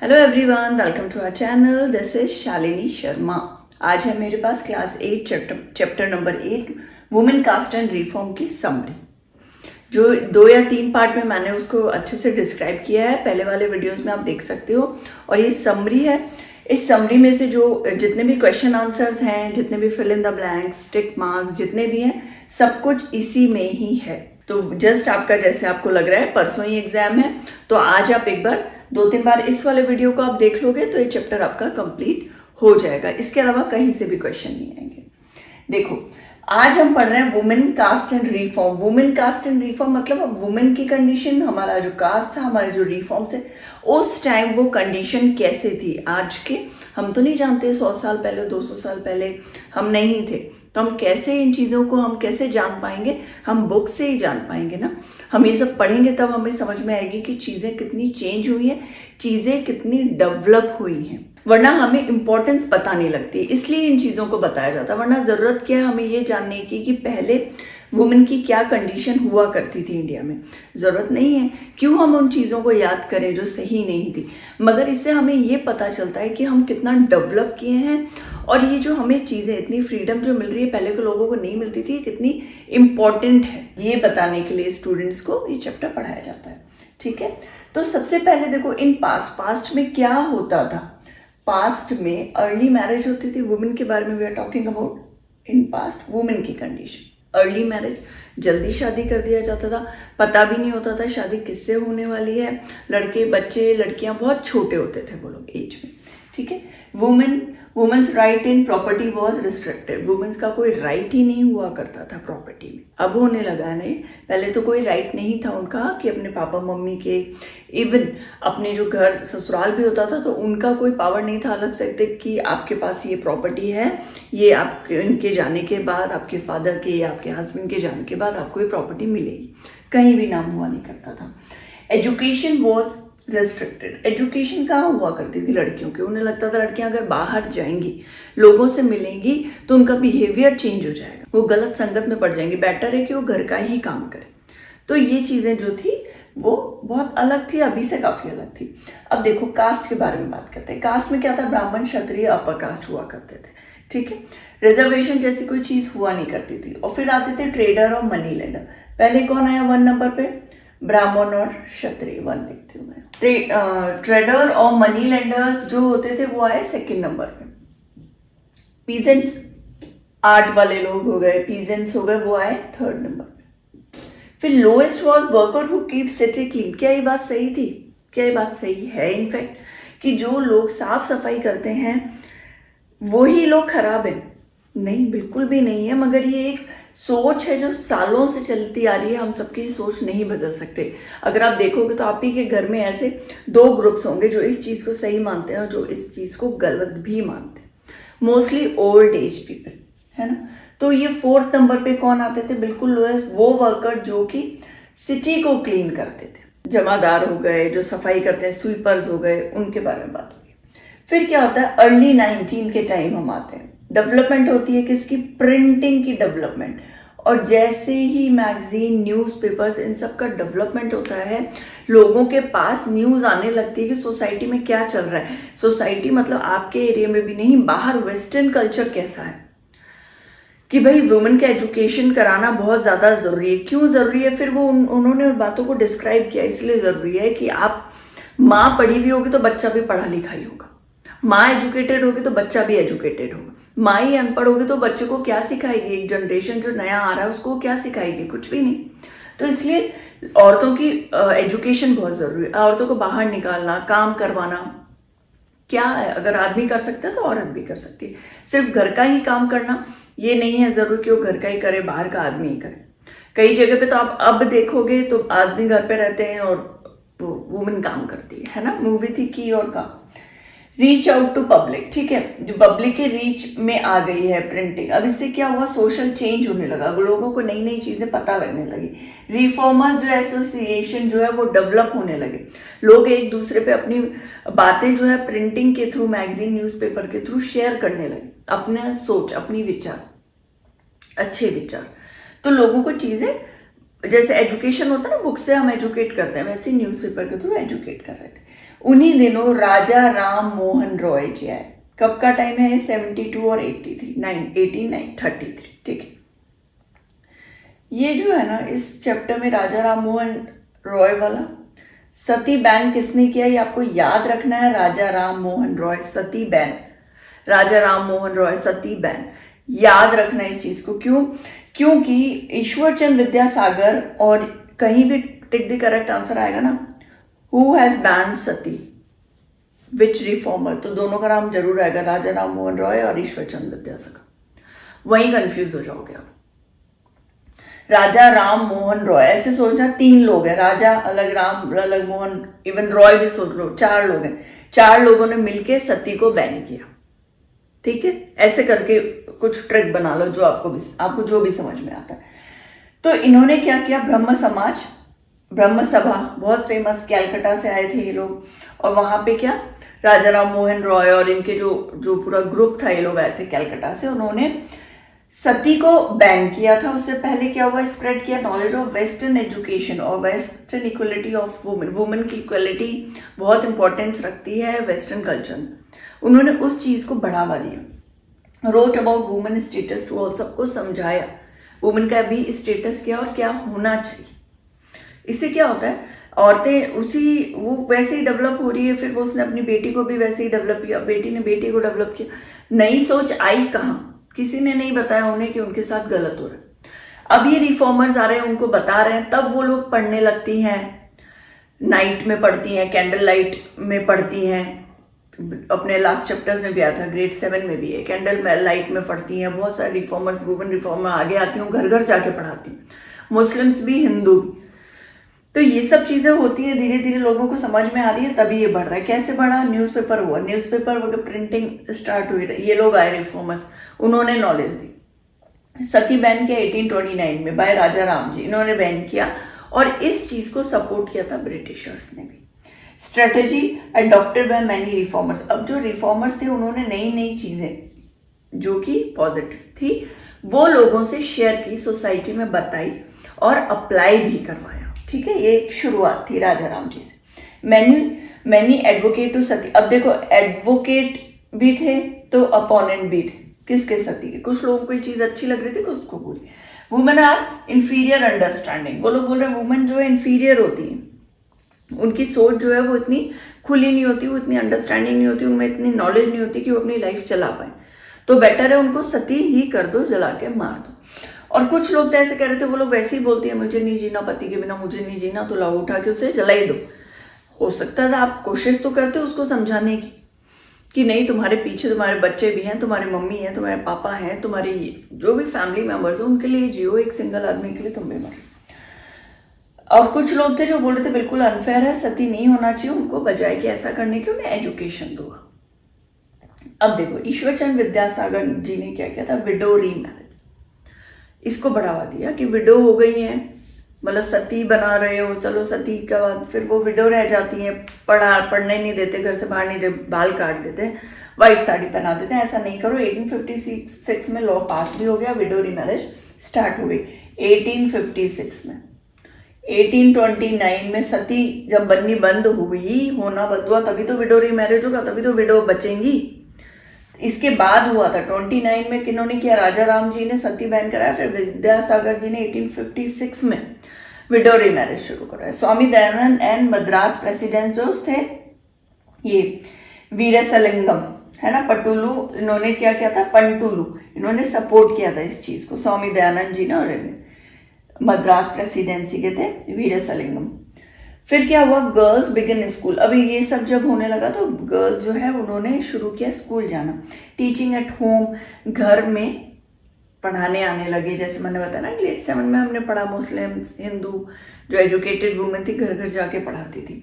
Hello everyone, welcome to our channel. This is Shalini Sharma. आज है मेरे पास class 8 chapter number 8 women caste and reform की समरी। जो 2 या 3 पार्ट में मैंने उसको अच्छे से डिस्क्राइब किया है, पहले वाले वीडियोस में आप देख सकते हो। और ये समरी है। इस समरी में से जो जितने भी क्वेश्चन आंसर्स हैं, जितने भी fill in the blanks, tick marks जितने भी हैं, सब कुछ इसी में ही है। तो जस्ट आपका जैसे आपको लग रहा है परसों ही एग्जाम है, तो आज आप एक बार 2-3 बार इस वाले वीडियो को आप देख लोगे तो ये चैप्टर आपका कंप्लीट हो जाएगा। इसके अलावा कहीं से भी क्वेश्चन नहीं आएंगे। देखो, आज हम पढ़ रहे हैं women caste and reform. Women caste and reform मतलब वुमेन की कंडीशन, हमारा जो कास्ट था, हमारे जो रिफॉर्म्स है, उस टाइम वो कंडीशन कैसे थी। आज के हम तो नहीं जानते, 100 साल पहले, 200 साल पहले हम नहीं थे, तो हम कैसे इन चीज़ों को हम कैसे जान पाएंगे? हम बुक से ही जान पाएंगे ना। हम ये सब पढ़ेंगे तब हमें समझ में आएगी कि चीज़ें कितनी चेंज हुई हैं, चीज़ें कितनी डेवलप हुई हैं। वरना हमें इंपॉर्टेंस पता नहीं लगती, इसलिए इन चीज़ों को बताया जाता है। वरना ज़रूरत क्या है हमें ये जानने की कि पहले वुमेन की क्या कंडीशन हुआ करती थी इंडिया में। ज़रूरत नहीं है, क्यों हम उन चीज़ों को याद करें जो सही नहीं थी। मगर इससे हमें ये पता चलता है कि हम कितना डेवलप किए हैं, और ये जो हमें चीज़ें, इतनी फ्रीडम जो मिल रही है, पहले के लोगों को नहीं मिलती थी, कितनी इम्पॉर्टेंट है, ये बताने के लिए स्टूडेंट्स को ये चैप्टर पढ़ाया जाता है। ठीक है, तो सबसे पहले देखो, इन पास्ट में क्या होता था। पास्ट में अर्ली मैरिज होती थी। वुमेन के बारे में we are talking about in past, women की कंडीशन। अर्ली मैरिज, जल्दी शादी कर दिया जाता था, पता भी नहीं होता था शादी किससे होने वाली है। लड़के, बच्चे, लड़कियां बहुत छोटे होते थे वो लोग एज में। ठीक है, women's right in property was restricted. Women's का कोई राइट ही नहीं हुआ करता था प्रॉपर्टी में। अब होने लगा नहीं, पहले तो कोई राइट नहीं था उनका कि अपने पापा मम्मी के, इवन अपने जो घर ससुराल भी होता था तो उनका कोई पावर नहीं था अलग से कि आपके पास ये प्रॉपर्टी है, ये आपके इनके जाने के बाद, आपके फादर के या आपके हस्बैंड के जाने के बाद आपको ये प्रॉपर्टी मिलेगी, कहीं भी नाम हुआ नहीं करता था। Education was restricted. एजुकेशन कहाँ हुआ करती थी लड़कियों की? उन्हें लगता था लड़कियां अगर बाहर जाएंगी, लोगों से मिलेंगी, तो उनका बिहेवियर चेंज हो जाएगा, वो गलत संगत में पड़ जाएंगी, बेटर है कि वो घर का ही काम करे। तो ये चीजें जो थी वो बहुत अलग थी, अभी से काफी अलग थी। अब देखो, कास्ट के बारे में बात करते हैं। कास्ट में क्या था? ब्राह्मण, क्षत्रिय, अपर कास्ट हुआ करते थे। ठीक है, रिजर्वेशन जैसी कोई चीज हुआ नहीं करती थी। और फिर आते थे ट्रेडर और मनी लेंडर। पहले कौन आया 1 नंबर पे? ब्राह्मण और क्षत्रिय, 1 लिखती हूँ मैं। ट्रेडर और मनी लेंडर्स जो होते थे वो आए 2nd नंबर पे। पीजेंट्स, आर्ट वाले लोग हो गए, पीजेंट्स हो गए, वो आए 3rd नंबर पे। फिर lowest was worker who keep city clean. क्या ये बात सही थी? क्या ये बात सही है इनफैक्ट कि जो लोग साफ सफाई करते हैं वही लोग खराब हैं? नहीं, बिल्कुल भी नहीं है। मगर ये एक सोच है जो सालों से चलती आ रही है। हम सबकी सोच नहीं बदल सकते। अगर आप देखोगे तो आप ही के घर में ऐसे 2 ग्रुप्स होंगे जो इस चीज को सही मानते हैं और जो इस चीज को गलत भी मानते हैं। मोस्टली ओल्ड एज पीपल, है ना। तो ये 4th नंबर पे कौन आते थे? बिल्कुल लोएस्ट, वो वर्कर जो कि सिटी को क्लीन करते थे। जमादार हो गए, जो सफाई करते हैं, स्वीपर्स हो गए, उनके बारे में बात होगी। फिर क्या होता है? अर्ली 19 के टाइम हम आते हैं। डेवलपमेंट होती है किसकी? प्रिंटिंग की डेवलपमेंट। और जैसे ही मैगजीन, न्यूज़पेपर्स, इन सब का डेवलपमेंट होता है, लोगों के पास न्यूज़ आने लगती है कि सोसाइटी में क्या चल रहा है। सोसाइटी मतलब आपके एरिया में भी नहीं, बाहर वेस्टर्न कल्चर कैसा है, कि भाई वुमेन का एजुकेशन कराना बहुत ज़्यादा ज़रूरी है। क्यों ज़रूरी है? फिर वो उन्होंने बातों को डिस्क्राइब किया। इसलिए ज़रूरी है कि आप, माँ पढ़ी हुई होगी तो बच्चा भी पढ़ा लिखा ही होगा, माँ एजुकेटेड होगी तो बच्चा भी एजुकेटेड होगा। माँ ही अनपढ़ होगी तो बच्चे को क्या सिखाएगी? एक जनरेशन जो नया आ रहा है उसको क्या सिखाएगी? कुछ भी नहीं। तो इसलिए औरतों की एजुकेशन बहुत जरूरी है। औरतों को बाहर निकालना, काम करवाना, क्या है? अगर आदमी कर सकता है तो औरत भी कर सकती है। सिर्फ घर का ही काम करना ये नहीं है जरूर कि वो घर का ही करे, बाहर का आदमी ही करे। कई जगह पे तो आप अब देखोगे तो आदमी घर पे रहते हैं और वुमेन काम करती है ना। मूवी थी की और का, रीच आउट टू पब्लिक। ठीक है, जो पब्लिक के रीच में आ गई है प्रिंटिंग। अब इससे क्या हुआ? सोशल चेंज होने लगा, लोगों को नई नई चीजें पता लगने लगी। रिफॉर्मर्स जो एसोसिएशन जो है वो डेवलप होने लगे। लोग एक दूसरे पे अपनी बातें जो है प्रिंटिंग के थ्रू, मैगजीन, न्यूज़पेपर के थ्रू शेयर करने लगे, अपना सोच, अपनी विचार, अच्छे विचार। तो लोगों को चीजें, जैसे एजुकेशन होता है ना, बुक से हम एजुकेट करते हैं, वैसे न्यूज़पेपर के थ्रू एजुकेट कर रहे थे। उन्हीं दिनों राजा राम मोहन रॉय जी आए। कब का टाइम है? 72 और 83, 1833, ठीक है। ये जो है ना, इस चैप्टर में राजा राम मोहन रॉय वाला सती बैन किसने किया, ये आपको याद रखना है। राजा राम मोहन रॉय सती बैन, राजा राम मोहन रॉय सती बैन, याद रखना इस चीज को। क्यों? क्योंकि ईश्वरचंद विद्यासागर, और कहीं भी टिक द करेक्ट आंसर आएगा ना, who has ban Sati, which reformer, तो दोनों का नाम जरूर आएगा, राजा राम मोहन रॉय और ईश्वरचंद विद्यासागर। वहीं कंफ्यूज हो जाओगे आप। राजा राम मोहन रॉय, ऐसे सोचना 3 लोग हैं, राजा अलग, राम अलग, मोहन, इवन रॉय भी सोच लो, 4 लोग हैं। 4 लोगों ने मिलके सती को बैन किया, ठीक है। ऐसे करके कुछ ट्रिक बना लो जो आपको जो भी समझ में आता है। तो इन्होंने क्या किया, ब्रह्म समाज, ब्रह्म सभा, बहुत फेमस, कैलकाटा से आए थे ये लोग, और वहां पे क्या, राजा राम मोहन रॉय और इनके जो पूरा ग्रुप था, ये लोग आए थे कैलकाटा से, उन्होंने सती को बैन किया था। उससे पहले क्या हुआ, स्प्रेड किया नॉलेज ऑफ वेस्टर्न एजुकेशन और western equality of women. Women की इक्वलिटी बहुत इंपॉर्टेंस रखती है वेस्टर्न कल्चर में। उन्होंने उस चीज को बढ़ावा दिया। Wrote about women status to all, सबको समझाया वुमेन का भी स्टेटस क्या और क्या होना चाहिए। इससे क्या होता है, औरतें वो वैसे ही डेवलप हो रही है, फिर वो उसने अपनी बेटी को भी वैसे ही डेवलप किया, बेटी ने बेटी को डेवलप किया। नई सोच आई कहाँ, किसी ने नहीं बताया उन्हें कि उनके साथ गलत हो रहा है। अब ये रिफॉर्मर्स आ रहे हैं, उनको बता रहे हैं, तब वो लोग पढ़ने लगती हैं, नाइट में पढ़ती हैं, कैंडल लाइट में पढ़ती हैं। अपने लास्ट चैप्टर्स में भी आया था, ग्रेड 7 में भी है, कैंडल लाइट में पढ़ती हैं। बहुत सारे रिफॉर्मर्स, वुमेन रिफॉर्मर आगे आती हूँ, घर घर जाके पढ़ाती हूँ, मुस्लिम्स भी, हिंदू भी। तो ये सब चीजें होती है, धीरे धीरे लोगों को समझ में आ रही है, तभी ये बढ़ रहा है। कैसे बढ़ा? न्यूज़पेपर हुआ, न्यूज़पेपर प्रिंटिंग स्टार्ट हुई, ये लोग आए रिफॉर्मर्स, उन्होंने नॉलेज दी। सती बैन किया 1829 में बाय राजा राम जी, इन्होंने बैन किया, और इस चीज को सपोर्ट किया था ब्रिटिशर्स ने भी। Strategy adopted by many reformers, अब जो रिफॉर्मर्स थे उन्होंने नई नई चीजें जो कि पॉजिटिव थी वो लोगों से शेयर की, सोसाइटी में बताई और अप्लाई भी करवाया, ठीक है। ये एक शुरुआत थी राजा राम जी से। मैनी एडवोकेट टू सती, अब देखो एडवोकेट भी थे तो अपोनेंट भी थे, किसके? सती के। कुछ लोगों को ये चीज अच्छी लग रही थी, कुछ को बुरी। वुमेन आर इंफीरियर अंडरस्टैंडिंग, वो लोग बोल रहे हैं वुमेन जो है इंफीरियर होती है, उनकी सोच जो है वो इतनी खुली नहीं होती, वो इतनी अंडरस्टैंडिंग नहीं होती, उनमें इतनी नॉलेज नहीं होती कि वो अपनी लाइफ चला पाए, तो बेटर है उनको सती ही कर दो, जला के मार दो। और कुछ लोग तो ऐसे कह रहे थे, वो लोग वैसे ही बोलती है मुझे नहीं जीना, पति के बिना मुझे नहीं जीना, तो लाओ उठा के उसे जला ही दो। हो सकता है आप कोशिश तो करते हो उसको समझाने की कि नहीं, तुम्हारे पीछे तुम्हारे बच्चे भी हैं, तुम्हारी मम्मी है, तुम्हारे पापा हैं, तुम्हारी जो भी फैमिली मेंबर्स हैं, उनके लिए जियो, एक सिंगल आदमी के लिए तुम भी मर। और कुछ लोग थे जो बोल रहे थे बिल्कुल अनफेयर है, सती नहीं होना चाहिए, उनको बजाय कि ऐसा करने की उन्हें एजुकेशन दो। अब देखो ईश्वरचंद विद्यासागर जी ने क्या किया था, विडो रीमैरिज, इसको बढ़ावा दिया कि विडो हो गई है, मतलब सती बना रहे हो, चलो सती के बाद फिर वो विडो रह जाती है, पढ़ने नहीं देते, घर से बाहर नहीं देते, बाल काट देते हैं, व्हाइट साड़ी पहना देते हैं। ऐसा नहीं करो। 1856 में लॉ पास भी हो गया, विडो रीमैरिज स्टार्ट हो गई 1856 में। 1829 में सती जब बननी बंद हुई, होना बंद हुआ, तभी तो विडो रीमैरिज होगा, तभी तो विडो बचेंगी। इसके बाद हुआ था 29 में, किन्होंने किया, राजा राम जी ने सती बैन कराया, फिर विद्यासागर जी ने 1856 में विडो रीमैरिज शुरू कराया। स्वामी दयानंद एंड मद्रास प्रेसिडेंट जो थे, ये वीरेशलिंगम है ना, पटुलू, इन्होंने क्या किया था, पंटुलू, इन्होंने सपोर्ट किया था इस चीज को, स्वामी दयानंद जी ने, और मद्रास प्रेसिडेंसी के थे वीरेशलिंगम। फिर क्या हुआ, गर्ल्स बिगिन स्कूल। अभी ये सब जब होने लगा तो गर्ल्स जो है उन्होंने शुरू किया स्कूल जाना, टीचिंग एट होम, घर में पढ़ाने आने लगे। जैसे मैंने बताया ना, ग्रेड 7 में हमने पढ़ा, मुस्लिम, हिंदू, जो एजुकेटेड वुमेन थी घर घर जाके पढ़ाती थी,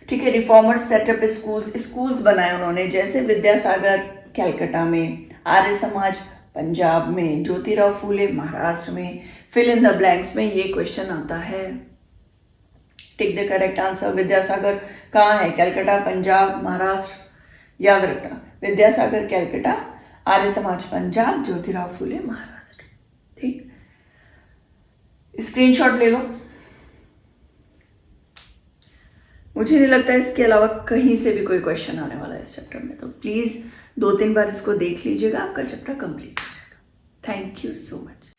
ठीक है। रिफॉर्मर्स सेटअप स्कूल्स बनाए उन्होंने, जैसे विद्यासागर कैलकाटा में, आर्य समाज पंजाब में, ज्योतिराव फूले महाराष्ट्र में। फिल इन द ब्लैंक्स में ये क्वेश्चन आता है, tick the correct answer. Vidyasagar कहाँ है, कैलकाटा, पंजाब, महाराष्ट्र, याद रखना, विद्यासागर कैलकाटा, आर्य समाज पंजाब, ज्योतिराव फूले महाराष्ट्र, ठीक। स्क्रीनशॉट ले लो। मुझे नहीं लगता इसके अलावा कहीं से भी कोई क्वेश्चन आने वाला है इस चैप्टर में, तो प्लीज़ 2-3 बार इसको देख लीजिएगा, आपका चैप्टर कंप्लीट हो जाएगा। Thank you so much.